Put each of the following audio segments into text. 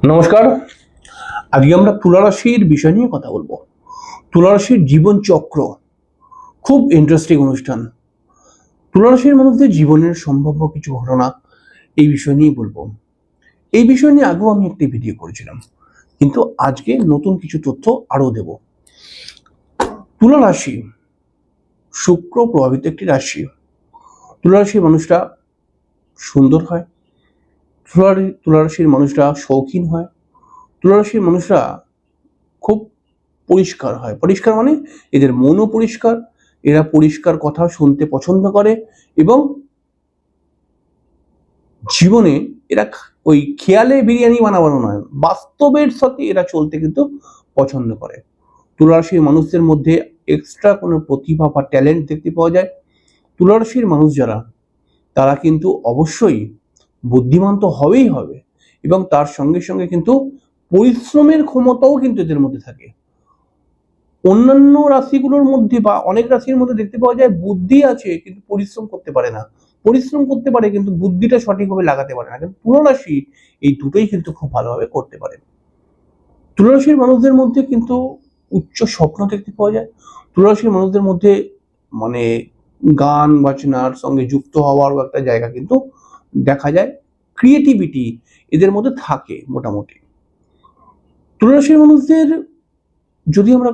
নমস্কার। আজকে আমরা তুলা রাশির বিষয় নিয়ে কথা বলবো। তুলা রাশির জীবন চক্র খুব ইন্টারেস্টিং অনুষ্ঠান। তুলা রাশির মানুষদের জীবনের সম্ভাব্য কিছু ঘটনা এই বিষয় নিয়ে বলবো। এই বিষয় নিয়ে আগেও আমি একটি ভিডিও করেছিলাম, কিন্তু আজকে নতুন কিছু তথ্য আরো দেব। তুলা রাশি শুক্র প্রভাবিত একটি রাশি। তুলা রাশির মানুষরা সুন্দর হয়, তুলা রাশির মানুষরা শৌখিন হয়, তুলা রাশির মানুষরা খুব পরিষ্কার হয়। পরিষ্কার মানে এদের মনও পরিষ্কার, এরা পরিষ্কার কথা শুনতে পছন্দ করে এবং জীবনে এরা ওই খেয়ালে বিরিয়ানি বানানো নয়, বাস্তবের সাথে এরা চলতে কিন্তু পছন্দ করে। তুলা রাশির মানুষদের মধ্যে এক্সট্রা কোনো প্রতিভা বা ট্যালেন্ট দেখতে পাওয়া যায়। তুলা রাশির মানুষ যারা, তারা কিন্তু অবশ্যই বুদ্ধিমান তো হবেই হবে, এবং তার সঙ্গে সঙ্গে কিন্তু পরিশ্রমের ক্ষমতাও কিন্তু এদের মধ্যে থাকে। অন্যান্য রাশিগুলোর মধ্যে বা অনেক রাশির মধ্যে দেখতে পাওয়া যায় বুদ্ধি আছে কিন্তু পরিশ্রম করতে পারে না, পরিশ্রম করতে পারে কিন্তু বুদ্ধিটা সঠিকভাবে লাগাতে পারে না। কিন্তু তুলা রাশি এই দুটোই কিন্তু খুব ভালোভাবে করতে পারে। তুলা রাশির মানুষদের মধ্যে কিন্তু উচ্চ স্বপ্ন দেখতে পাওয়া যায়। তুলা রাশির মানুষদের মধ্যে মানে গান বাজনার সঙ্গে যুক্ত হওয়ার একটা জায়গা কিন্তু দেখা যায়। ক্রিয়েটিভিটি এদের মধ্যে থাকে মোটামুটি। তুলা রাশির মানুষদের যদি আমরা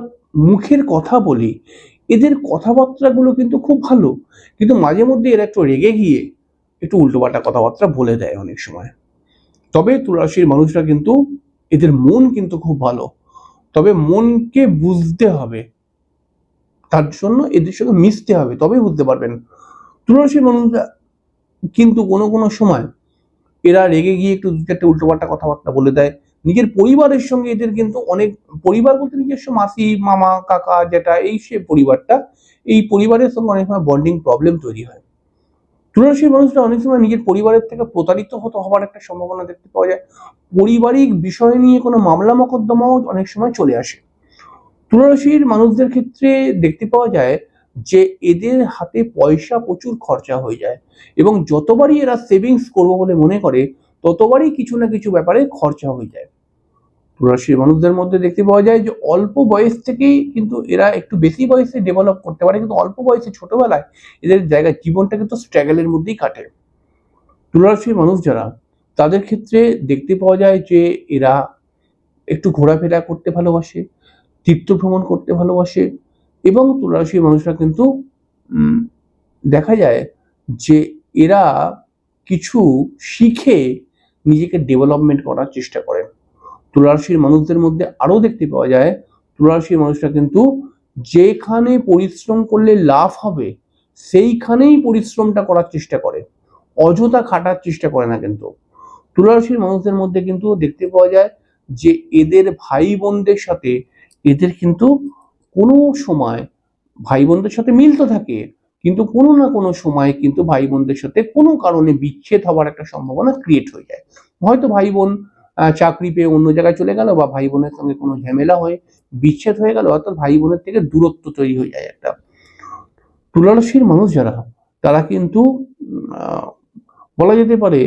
মুখের কথা বলি, এদের কথাবার্তাগুলো কিন্তু খুব ভালো, কিন্তু মাঝে মধ্যে এরা একটু রেগে গিয়ে একটু উল্টোপাল্টা কথাবার্তা বলে দেয় অনেক সময়। তবে তুলা রাশির মানুষরা কিন্তু, এদের মন কিন্তু খুব ভালো, তবে মনকে বুঝতে হবে, তার জন্য এদের সঙ্গে মিশতে হবে, তবেই বুঝতে পারবেন। তুলা রাশির মানুষরা কিন্তু কোনো কোনো সময় এরা রেগে গিয়ে একটু দু চারটে উল্টোপাল্টা কথাবার্তা বলে দেয়। নিজের পরিবারের সঙ্গে এদের কিন্তু অনেক, পরিবার বলতে নিজস্ব মাসি মামা কাকা যেটা এই সে পরিবারটা, এই পরিবারের সঙ্গে অনেক সময় বন্ডিং প্রবলেম তৈরি হয়। তুলা রাশির মানুষরা অনেক সময় নিজের পরিবারের থেকে প্রতারিত হওয়ার একটা সম্ভাবনা দেখতে পাওয়া যায়। পারিবারিক বিষয় নিয়ে কোনো মামলা মোকদ্দমাও অনেক সময় চলে আসে। তুলা রাশির মানুষদের ক্ষেত্রে দেখতে পাওয়া যায় যে এদের হাতে পয়সা প্রচুর খরচা হয়ে যায়, এবং যতবারই এরা সেভিংস করবো বলে মনে করে ততবারই কিছু না কিছু ব্যাপারে খরচা হয়ে যায়। তুলা রাশির মানুষদের মধ্যে দেখতে পাওয়া যায় যে অল্প বয়স থেকেই কিন্তু এরা একটু বেশি বয়সে ডেভেলপ করতে পারে, কিন্তু অল্প বয়সে ছোটবেলায় এদের জায়গায় জীবনটা কিন্তু স্ট্রাগলের মধ্যেই কাটে। তুলা রাশির মানুষ যারা, তাদের ক্ষেত্রে দেখতে পাওয়া যায় যে এরা একটু ঘোরাফেরা করতে ভালোবাসে, তীর্থ ভ্রমণ করতে ভালোবাসে, এবং তুলা রাশির মানুষরা কিন্তু দেখা যায় যে এরা কিছু শিখে নিজেকে ডেভেলপমেন্ট করার চেষ্টা করে। তুলা রাশির মানুষদের মধ্যে আরো দেখতে পাওয়া যায়, তুলা রাশির মানুষরা কিন্তু যেখানে পরিশ্রম করলে লাভ হবে সেইখানেই পরিশ্রমটা করার চেষ্টা করে, অযথা খাটার চেষ্টা করে না। কিন্তু তুলা রাশির মানুষদের মধ্যে কিন্তু দেখতে পাওয়া যায় যে এদের ভাই বোনদের সাথে, এদের কিন্তু কোনো সময় ভাই বোনদের সাথে মিল তো থাকে, কিন্তু কোনো না কোনো সময় কিন্তু ভাই বোনদের সাথে কোনো কারণে বিচ্ছেদ হওয়ার একটা সম্ভাবনা ক্রিয়েট হয়ে যায়। হয়তো ভাই বোন চাকরি পেয়ে অন্য জায়গায় চলে গেল, বা ভাই বোনের সঙ্গে কোনো ঝামেলা হয়ে বিচ্ছেদ হয়ে গেল, অর্থাৎ ভাই বোনের থেকে দূরত্ব তৈরি হয়ে যায় একটা। তুলা রাশির মানুষ যারা, তারা কিন্তু বলা যেতে পারে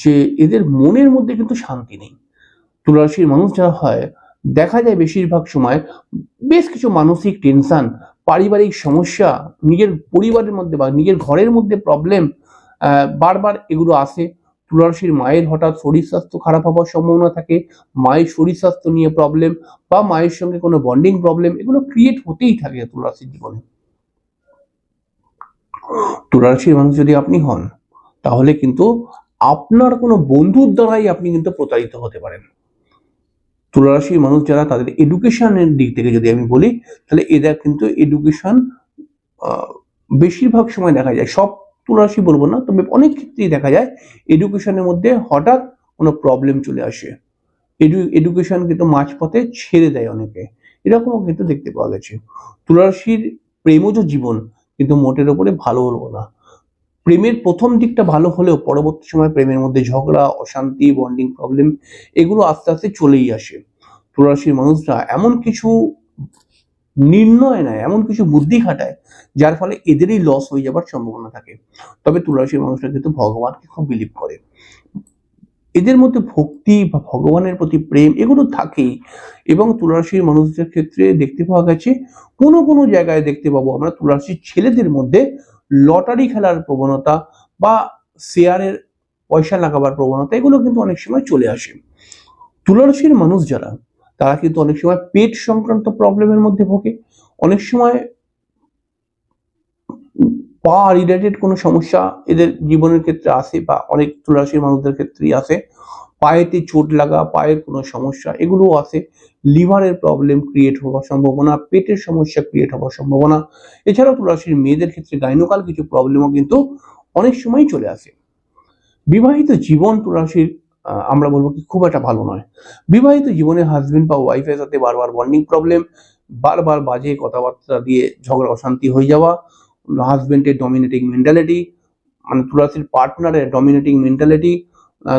যে এদের মনের মধ্যে কিন্তু শান্তি নেই। তুলা রাশির মানুষ যারা হয়, দেখা যায় বেশিরভাগ সময় বেশ কিছু মানসিক টেনশন, পারিবারিক সমস্যা, নিজের পরিবারের মধ্যে বা নিজের ঘরের মধ্যে প্রবলেম বারবার এগুলো আসে। তুলা রাশির মায়ের হঠাৎ শরীর স্বাস্থ্য খারাপ হওয়ার সম্ভাবনা থাকে, মায়ের শরীর স্বাস্থ্য নিয়ে প্রবলেম বা মায়ের সঙ্গে কোনো বন্ডিং প্রবলেম, এগুলো ক্রিয়েট হতেই থাকে তুলা রাশির জীবনে। তুলা রাশির মানুষ যদি আপনি হন, তাহলে কিন্তু আপনার কোনো বন্ধুর দ্বারাই আপনি কিন্তু প্রতারিত হতে পারেন। তুলা রাশির মানুষ যারা, তাদের এডুকেশনের দিক থেকে যদি আমি বলি, তাহলে এরা কিন্তু এডুকেশন বেশিরভাগ সময় দেখা যায়, সব তুলা রাশি বলবো না, তবে অনেক ক্ষেত্রেই দেখা যায় এডুকেশনের মধ্যে হঠাৎ কোনো প্রবলেম চলে আসে, এডুকেশন কিন্তু মাঝপথে ছেড়ে দেয় অনেকে, এরকমও কিন্তু দেখতে পাওয়া গেছে। তুলা রাশির প্রেমজ জীবন কিন্তু মোটের ওপরে ভালো বলবো না। প্রেমের প্রথম দিকটা ভালো হলেও পরবর্তী সময় প্রেমের মধ্যে ঝগড়া, অশান্তি, বন্ডিং প্রবলেম এগুলো আস্তে আস্তে চলেই আসে। তুলা রাশির মানুষরা এমন কিছু নির্ণয় নেয়, এমন কিছু বুদ্ধি খাটায়, যার ফলে এদেরই লস হয়ে যাবার সম্ভাবনা থাকে। তবে তুলা রাশির মানুষরা কিন্তু ভগবানকে খুব বিলিভ করে। এদের মধ্যে ভক্তি বা ভগবানের প্রতি প্রেম এগুলো থাকেই। এবং তুলারাশির মানুষদের ক্ষেত্রে দেখতে পাওয়া গেছে, কোনো কোনো জায়গায় দেখতে পাবো আমরা তুলারাশির ছেলেদের মধ্যে লটারি খেলার প্রবণতা বা শেয়ারের পয়সা লাগাবার প্রবণতা এগুলো কিন্তু অনেক সময় চলে আসে। তুলারাশির মানুষ যারা, তারা কিন্তু অনেক সময় পেট সংক্রান্ত প্রবলেমের মধ্যে ভোগে, অনেক সময় পা রিলেটেড কোনো সমস্যা এদের জীবনের ক্ষেত্রে আসে, বা অনেক তুলারাশির মানুষদের ক্ষেত্রেই আসে। পায়েতে চোট লাগা, পায়ের কোনো সমস্যা এগুলোও আসে। লিভারের প্রবলেম ক্রিয়েট হওয়ার সম্ভাবনা, পেটের সমস্যা ক্রিয়েট হওয়ার সম্ভাবনা। এছাড়াও তুলারাশির মেয়েদের ক্ষেত্রে গাইনোকাল কিছু প্রবলেমও কিন্তু অনেক সময় চলে আসে। বিবাহিত জীবন তুলারাশির আমরা বলবো কি খুব একটা ভালো নয়। বিবাহিত জীবনে হাজবেন্ড বা ওয়াইফের সাথে বারবার বন্ডিং প্রবলেম, বারবার বাজে কথাবার্তা দিয়ে ঝগড়া অশান্তি হয়ে যাওয়া, হাজবেন্ডের ডমিনেটিং মেন্টালিটি, মানে তুলারাশির পার্টনারের ডমিনেটিং মেন্টালিটি।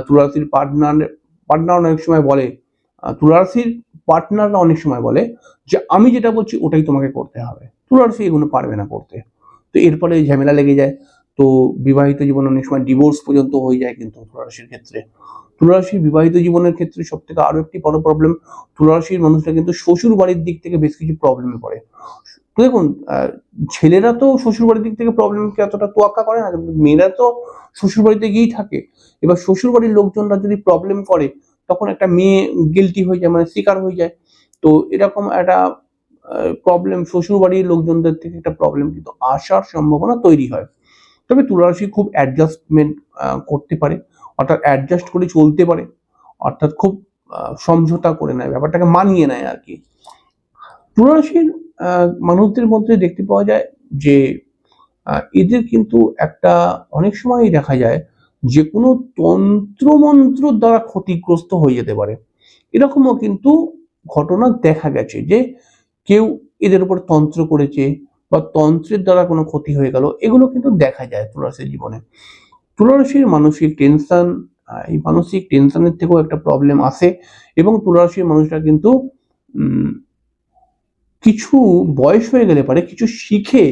তুলারাশির পার্টনার অনেক সময় বলে, তুলারাশির পার্টনাররা অনেক সময় বলে যে আমি যেটা বলছি ওটাই তোমাকে করতে হবে, তুলারাশি এগুলো পারবে না করতে। তো এরপরে ঝামেলা লেগে যায়। তো বিবাহিত জীবন অনেক সময় ডিভোর্স পর্যন্ত হয়ে যায় কিন্তু তুলারাশির ক্ষেত্রে। তুলারাশির বিবাহিত জীবনের ক্ষেত্রে সব থেকে আরো একটি বড় প্রবলেম, তুলারাশির মানুষরা কিন্তু শ্বশুর বাড়ির দিক থেকে বেশ কিছু প্রবলেমে পড়ে। তো দেখুন, ছেলেরা তো শ্বশুর বাড়ির দিক থেকে প্রবলেমকে এতটা তোয়াক্কা করে না, কিন্তু মেয়েরা তো শ্বশুর বাড়িতে গিয়েই থাকে। এবার শ্বশুর বাড়ির লোকজনরা যদি প্রবলেম করে, তখন একটা মেয়ে গিলটি হয়ে যায়, মানে শিকার হয়ে যায়। তো এরকম একটা প্রবলেম শ্বশুর বাড়ির লোকজনদের থেকে একটা প্রবলেম কিন্তু আসার সম্ভাবনা তৈরি হয়। তবে তুলারাশি খুব অ্যাডজাস্টমেন্ট করতে পারে, অর্থাৎ অ্যাডজাস্ট করে চলতে পারে, অর্থাৎ খুব সমঝোতা করে নেয়, ব্যাপারটাকে মানিয়ে নেয় আর কি। তুলারাশির মানুষদের মধ্যে দেখতে পাওয়া যায় যে এদের কিন্তু একটা অনেক সময়ই দেখা যায় যে কোনো তন্ত্রমন্ত্র দ্বারা ক্ষতিগ্রস্ত হয়ে যেতে পারে। এরকমও কিন্তু ঘটনা দেখা গেছে যে কেউ এদের উপর তন্ত্র করেছে বা তন্ত্রের দ্বারা কোনো ক্ষতি হয়ে গেল, এগুলো কিন্তু দেখা যায় তুলারাশির জীবনে। তুলারাশির মানসিক টেনশন, এই মানসিক টেনশনের থেকেও একটা প্রবলেম আসে। এবং তুলারাশির মানুষরা কিন্তু কিছু বয়স হয়ে গেলে পারে কিছু শিখে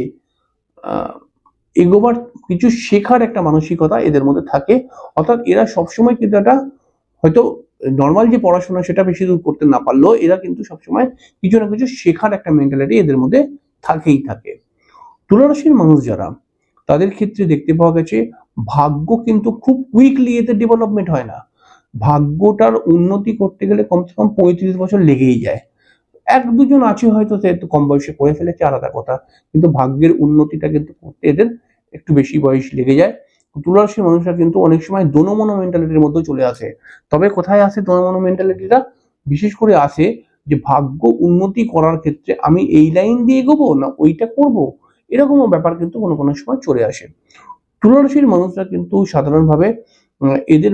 এগোবার, কিছু শেখার একটা মানসিকতা এদের মধ্যে থাকে। অর্থাৎ এরা সবসময় কিন্তু একটা, হয়তো নর্মাল যে পড়াশোনা সেটা বেশি দূর করতে না পারলেও এরা কিন্তু সবসময় কিছু না কিছু শেখার একটা মেন্টালিটি এদের মধ্যে থাকেই থাকে। তুলারাশির মানুষ যারা, তাদের ক্ষেত্রে দেখতে পাওয়া গেছে ভাগ্য কিন্তু খুব কুইকলি এদের ডেভেলপমেন্ট হয় না। ভাগ্যটার উন্নতি করতে গেলে কমসে কম 35 বছর লেগেই যায়। এক দুজন আছে হয়তো সে একটু কম বয়সে করে ফেলেছে, আলাদা কথা, কিন্তু ভাগ্যের উন্নতিটা কিন্তু করতে এদের একটু বেশি বয়স লেগে যায়। তুলারাশির মানুষরা কিন্তু অনেক সময় দোনোমনো মেন্টালিটির মধ্যে চলে আসে। তবে কোথায় আসে দোনোমনো মেন্টালিটিটা? বিশেষ করে আসে যে ভাগ্য উন্নতি করার ক্ষেত্রে আমি এই লাইন দিয়ে এগোবো না ওইটা করব, এরকমও ব্যাপার কিন্তু কোনো কোনো সময় চলে আসে। তুলারাশির মানুষরা কিন্তু সাধারণভাবে এদের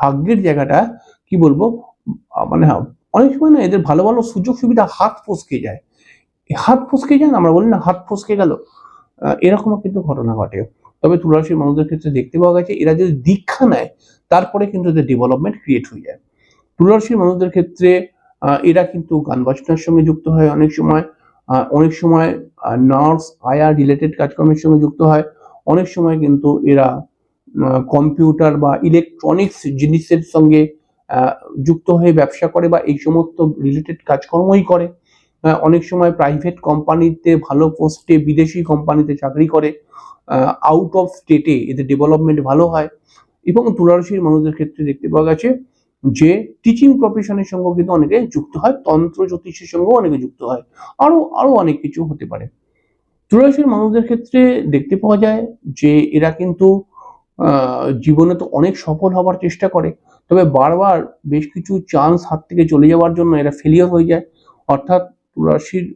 ভাগ্যের জায়গাটা কি বলবো, মানে অনেক সময় না এদের ভালো ভালো সুযোগ সুবিধা হাত ফসকে যায়। হাত ফসকে যায় না, আমরা বলি না হাত ফসকে গেল, এরকমও কিন্তু ঘটনা ঘটে। তবে তুলারাশির মানুষদের ক্ষেত্রে দেখতে পাওয়া গেছে এরা যদি দীক্ষা নেয় তারপরে কিন্তু এদের ডেভেলপমেন্ট ক্রিয়েট হয়ে যায়। তুলারাশির মানুষদের ক্ষেত্রে এরা কিন্তু গান বাজনার সঙ্গে যুক্ত হয় অনেক সময়, অনেক সময় নার্স আয়া রিলেটেড কাজকর্মের সঙ্গে যুক্ত হয়, অনেক সময় কিন্তু এরা কম্পিউটার বা ইলেকট্রনিক্স জিনিসের সঙ্গে যুক্ত হয়ে ব্যবসা করে বা এই সমস্ত রিলেটেড কাজকর্মই করে। অনেক সময় প্রাইভেট কোম্পানিতে ভালো পোস্টে, বিদেশি কোম্পানিতে চাকরি করে, আউট অফ স্টেটে এদের ডেভেলপমেন্ট ভালো হয়। এবং তুলারাশির মানুষদের ক্ষেত্রে দেখতে পাওয়া গেছে যে টিচিং প্রফেশনের সঙ্গেও কিন্তু অনেকে যুক্ত হয়, তন্ত্র জ্যোতিষের সঙ্গেও অনেকে যুক্ত হয়, আরো আরো অনেক কিছু হতে পারে। তুলারাশির মানুষদের ক্ষেত্রে দেখতে পাওয়া যায় যে এরা কিন্তু জীবনে তো অনেক সফল হবার চেষ্টা করে, তবে বারবার বেশ কিছু চান্স হাত থেকে চলে যাওয়ার জন্য এরা ফেলিয়ার হয়ে যায়। অর্থাৎ তুলারাশির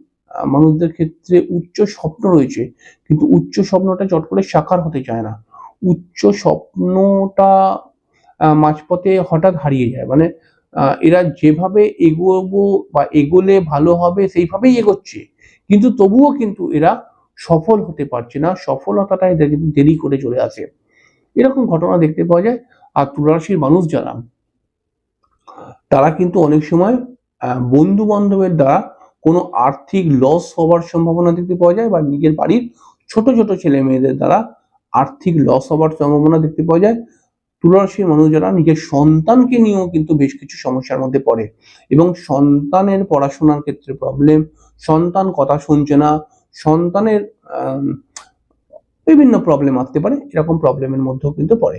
মানুষদের ক্ষেত্রে উচ্চ স্বপ্ন রয়েছে, কিন্তু উচ্চ স্বপ্নটা চট করে সাকার হতে চায় না। উচ্চ স্বপ্নটা মাঝপথে হঠাৎ হারিয়ে যায়, মানে এরা যেভাবে এগোবো বা এগোলে ভালো হবে সেইভাবেই এগোচ্ছে, কিন্তু তবুও কিন্তু এরা সফল হতে পারছে না, সফলতাটা এদের কিন্তু দেরি করে চলে আসে। এরকম ঘটনা দেখতে পাওয়া যায়। আর তুলারাশির মানুষ যারা, তারা কিন্তু অনেক সময় বন্ধু বান্ধবের দ্বারা কোনো আর্থিক লস হওয়ার সম্ভাবনা দেখতে পাওয়া যায়, বা নিজের বাড়ির ছোট ছোট ছেলে মেয়েদের দ্বারা আর্থিক লস হওয়ার সম্ভাবনা দেখতে পাওয়া যায়। তুলারাশির মানুষ যারা নিজের সন্তানকে নিয়েও কিন্তু বেশ কিছু সমস্যার মধ্যে পড়ে, এবং সন্তানের পড়াশোনার ক্ষেত্রে প্রবলেম, সন্তান কথা শুনছে না, সন্তানের বিভিন্ন প্রবলেম আসতে পারে, এরকম প্রবলেমের মধ্যেও কিন্তু পড়ে।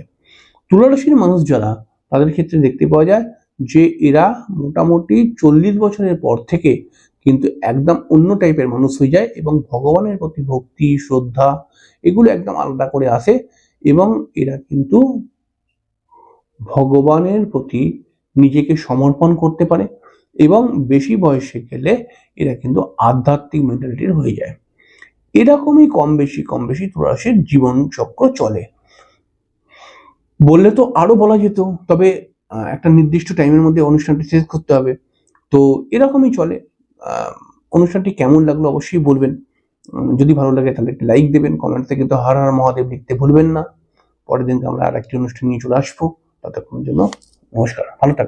তুলারাশির মানুষ যারা, তাদের ক্ষেত্রে দেখতে পাওয়া যায় যে এরা মোটামুটি 40 বছরের পর থেকে কিন্তু একদম অন্য টাইপের মানুষ হয়ে যায়, এবং ভগবানের প্রতি ভক্তি শ্রদ্ধা এগুলো একদম আলাদা করে আসে, এবং এরা কিন্তু ভগবানের প্রতি নিজেকে সমর্পণ করতে পারে, এবং বেশি বয়সে গেলে এরা কিন্তু আধ্যাত্মিক মেন্টালিটির হয়ে যায়। এরকমই কম বেশি তুলারাশির জীবন চক্র চলে। বললে তো আরো বলা যেত, তবে একটা নির্দিষ্ট টাইমের মধ্যে অনুষ্ঠানটি শেষ করতে হবে, তো এরকমই চলে। অনুষ্ঠানটি কেমন লাগলো অবশ্যই বলবেন। যদি ভালো লাগে তাহলে একটি লাইক দেবেন, কমেন্টে কিন্তু হর হর মহাদেব লিখতে ভুলবেন না। পরের দিনকে আমরা আর একটি অনুষ্ঠান নিয়ে চলে আসবো। ততক্ষণের জন্য নমস্কার, ভালো থাকবেন।